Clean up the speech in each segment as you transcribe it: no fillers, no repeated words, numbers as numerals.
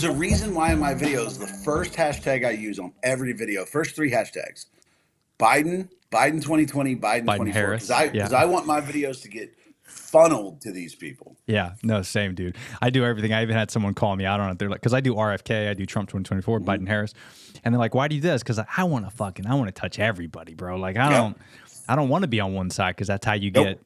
there's a reason why in my videos, the first hashtag I use on every video, first three hashtags, Biden 2020, Biden Biden 24, Harris. because I want my videos to get funneled to these people. Yeah, no, same, dude. I do everything. I even had someone call me out on it. They're like, because I do RFK, I do Trump 2024, Biden Harris, and they're like, "Why do you do this?" Because I want to touch everybody, bro. Like I don't want to be on one side because that's how you get,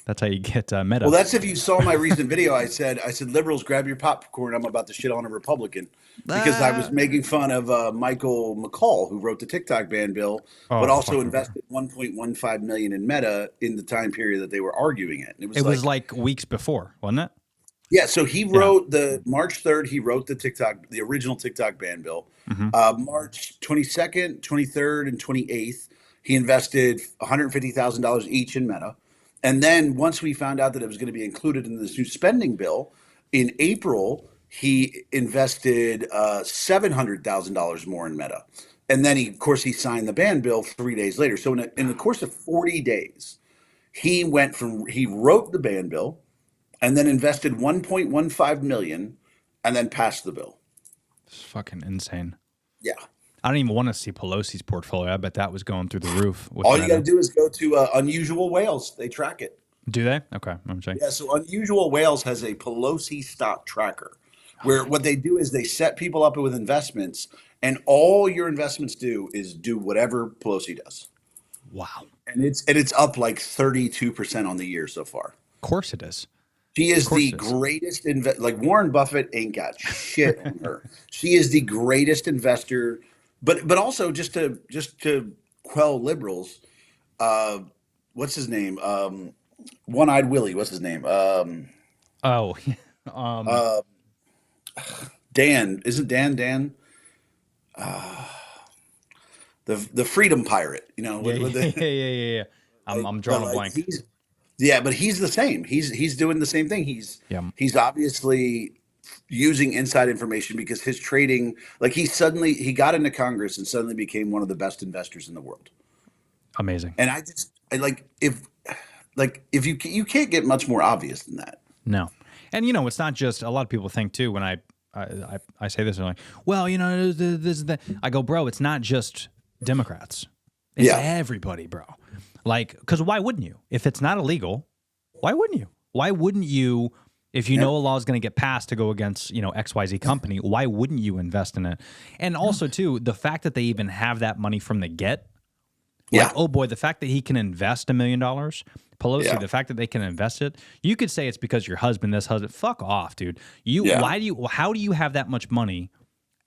that's how you get meta. Well, that's if you saw my recent video. I said, liberals, grab your popcorn. I'm about to shit on a Republican because I was making fun of Michael McCall, who wrote the TikTok ban bill, but also invested 1.15 million in Meta in the time period that they were arguing it. And it was like weeks before, wasn't it? Yeah. So he wrote the March 3rd. He wrote the original TikTok ban bill. March 22nd, 23rd, and 28th. He invested $150,000 each in Meta. And then once we found out that it was going to be included in this new spending bill, in April, he invested $700,000 more in Meta. And then, of course, he signed the ban bill 3 days later. So in the course of 40 days, he wrote the ban bill and then invested 1.15 million and then passed the bill. It's fucking insane. Yeah. I don't even want to see Pelosi's portfolio. I bet that was going through the roof. All you got to do is go to Unusual Whales. They track it. Do they? Okay. I'm checking. Yeah, so Unusual Whales has a Pelosi stock tracker where what they do is they set people up with investments, and all your investments do is do whatever Pelosi does. Wow. And it's up like 32% on the year so far. Of course it is. She is the greatest like Warren Buffett ain't got shit on her. She is the greatest investor. But also just to quell liberals, what's his name? One-Eyed Willie. What's his name? Dan. Isn't Dan? The Freedom Pirate. Yeah. I'm drawing a blank. But he's the same. He's doing the same thing. He's obviously using inside information because his trading, like he got into Congress and suddenly became one of the best investors in the world. Amazing. And if you can't get much more obvious than that. No. And it's not just, a lot of people think too, when I say this, they're like, well, this is that. I go, bro, it's not just Democrats. It's everybody, bro. Like, because why wouldn't you? If it's not illegal, why wouldn't you? Why wouldn't you? If you know a law is going to get passed to go against, XYZ company, why wouldn't you invest in it? And also, too, the fact that they even have that money from the get, like, oh boy, the fact that he can invest $1 million, Pelosi, the fact that they can invest it, you could say it's because your husband, fuck off, dude. How do you have that much money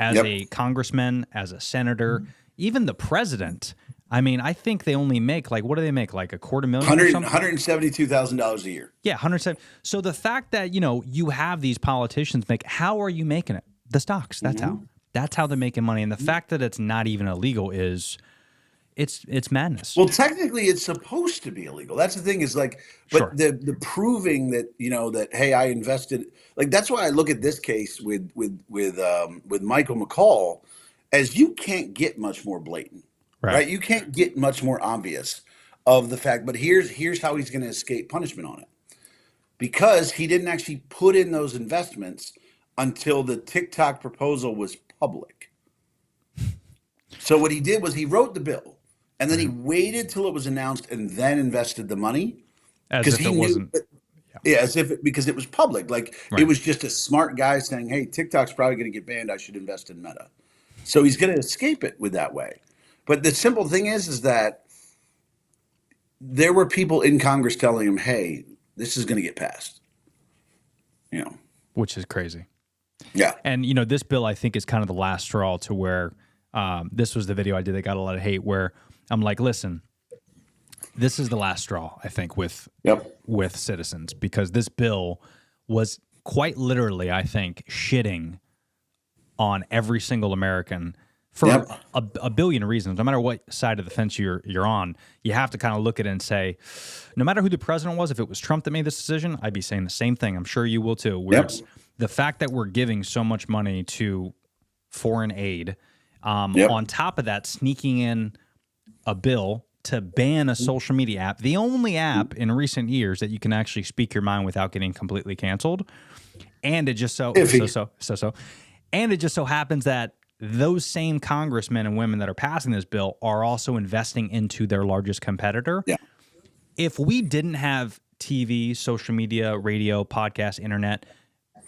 as a congressman, as a senator, even the president? I mean, I think they only make, like, what do they make? Like $250,000 or something? $172,000 a year. Yeah, 170. So the fact that, you have these politicians how are you making it? The stocks. That's how. That's how they're making money. And the fact that it's not even illegal it's madness. Well, technically it's supposed to be illegal. That's the thing is like, but the proving that, that, hey, I invested, like, that's why I look at this case with Michael McCall as you can't get much more blatant. Right. You can't get much more obvious of the fact, but here's how he's going to escape punishment on it. Because he didn't actually put in those investments until the TikTok proposal was public. So what he did was he wrote the bill and then he waited till it was announced and then invested the money. As if it wasn't. Because it was public. Like it was just a smart guy saying, hey, TikTok's probably going to get banned. I should invest in Meta. So he's going to escape it with that way. But the simple thing is that there were people in Congress telling him, hey, this is going to get passed. Which is crazy. Yeah. And, this bill, I think, is kind of the last straw to where this was the video I did that got a lot of hate where I'm like, listen, this is the last straw, I think, with citizens, because this bill was quite literally, I think, shitting on every single American for a billion reasons. No matter what side of the fence you're on, you have to kind of look at it and say, no matter who the president was, if it was Trump that made this decision, I'd be saying the same thing. I'm sure you will too. Where it's the fact that we're giving so much money to foreign aid, on top of that, sneaking in a bill to ban a social media app, the only app in recent years that you can actually speak your mind without getting completely canceled, and it just so. And it just so happens that those same congressmen and women that are passing this bill are also investing into their largest competitor. Yeah. If we didn't have TV, social media, radio, podcast, internet,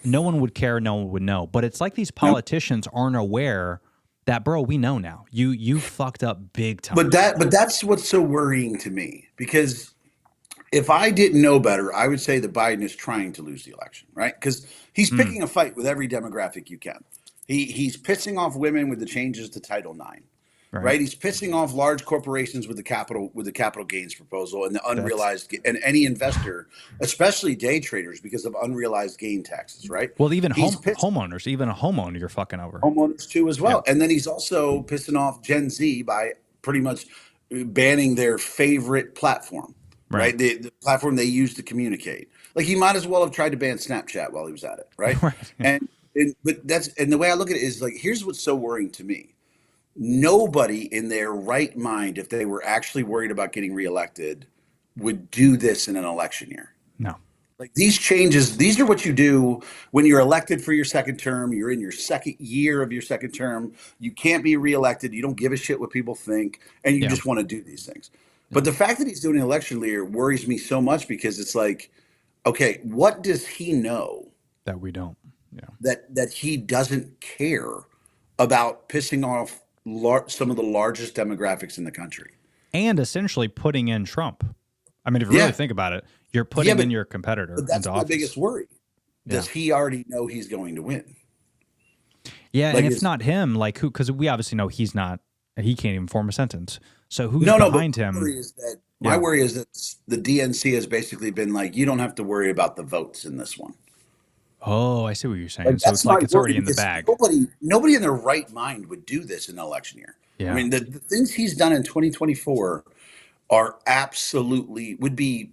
no one would care, no one would know. But it's like these politicians aren't aware that, bro, we know now. You fucked up big time. But that's what's so worrying to me, because if I didn't know better, I would say that Biden is trying to lose the election, right? Because he's picking a fight with every demographic you can. He's pissing off women with the changes to Title IX, right? He's pissing off large corporations with the capital gains proposal and the unrealized and any investor, especially day traders, because of unrealized gain taxes, right? Well, even homeowners, even a homeowner, you're fucking over. Homeowners too, as well. Yeah. And then he's also pissing off Gen Z by pretty much banning their favorite platform. Right. The platform they use to communicate. Like, he might as well have tried to ban Snapchat while he was at it. Right. And the way I look at it is, like, here's what's so worrying to me. Nobody in their right mind, if they were actually worried about getting reelected, would do this in an election year. No. Like, these changes, these are what you do when you're elected for your second term. You're in your second year of your second term. You can't be reelected. You don't give a shit what people think. And you just want to do these things. But the fact that he's doing an election year worries me so much, because it's like, okay, what does he know that we don't? Yeah. That he doesn't care about pissing off some of the largest demographics in the country, and essentially putting in Trump. I mean, if you really think about it, you're putting in your competitor. But that's into my office. biggest worry. Does he already know he's going to win? Yeah, like, and if not him, like, who? Because we obviously know he's not. He can't even form a sentence. So who's behind him? My worry is that the DNC has basically been like, you don't have to worry about the votes in this one. Oh, I see what you're saying. Like, so it's like it's already in the bag. Nobody in their right mind would do this in an election year. Yeah. I mean, the things he's done in 2024 are absolutely, would be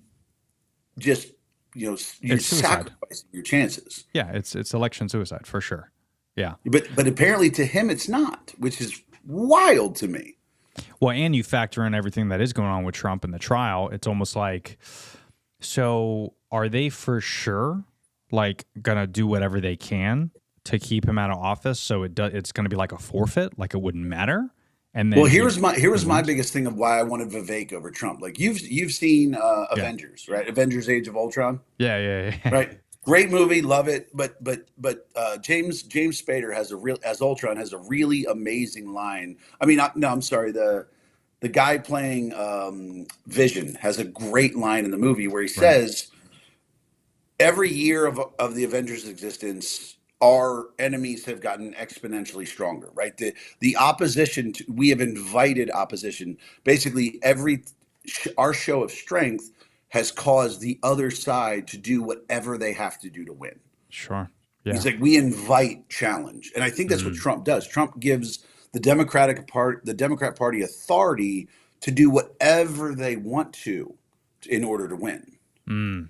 just, you're sacrificing your chances. Yeah, it's election suicide for sure. Yeah. But apparently to him it's not, which is wild to me. Well, and you factor in everything that is going on with Trump and the trial. It's almost like, so are they for sure, like, gonna do whatever they can to keep him out of office? So it's gonna be like a forfeit, like it wouldn't matter. And then, well, here was my biggest thing of why I wanted Vivek over Trump. Like, you've seen Avengers, right? Avengers: Age of Ultron. Yeah. Right. Great movie, love it. But James Spader as Ultron has a really amazing line. I mean, I'm sorry. The guy playing Vision has a great line in the movie where he says, every year of the Avengers' existence, our enemies have gotten exponentially stronger. Right. The opposition, we have invited opposition. Basically, our show of strength has caused the other side to do whatever they have to do to win. Sure. Yeah. He's like, we invite challenge. And I think that's what Trump does. Trump gives the Democrat Party authority to do whatever they want to in order to win.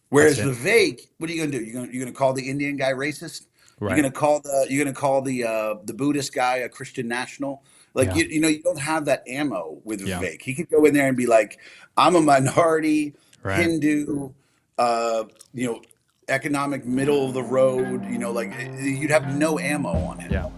Whereas Vivek, what are you going to do? You're going to call the Indian guy racist? Right. You're going to call the Buddhist guy a Christian national? Like, you don't have that ammo with Vivek. He could go in there and be like, I'm a minority, Hindu, economic middle of the road, like, you'd have no ammo on him. Yeah.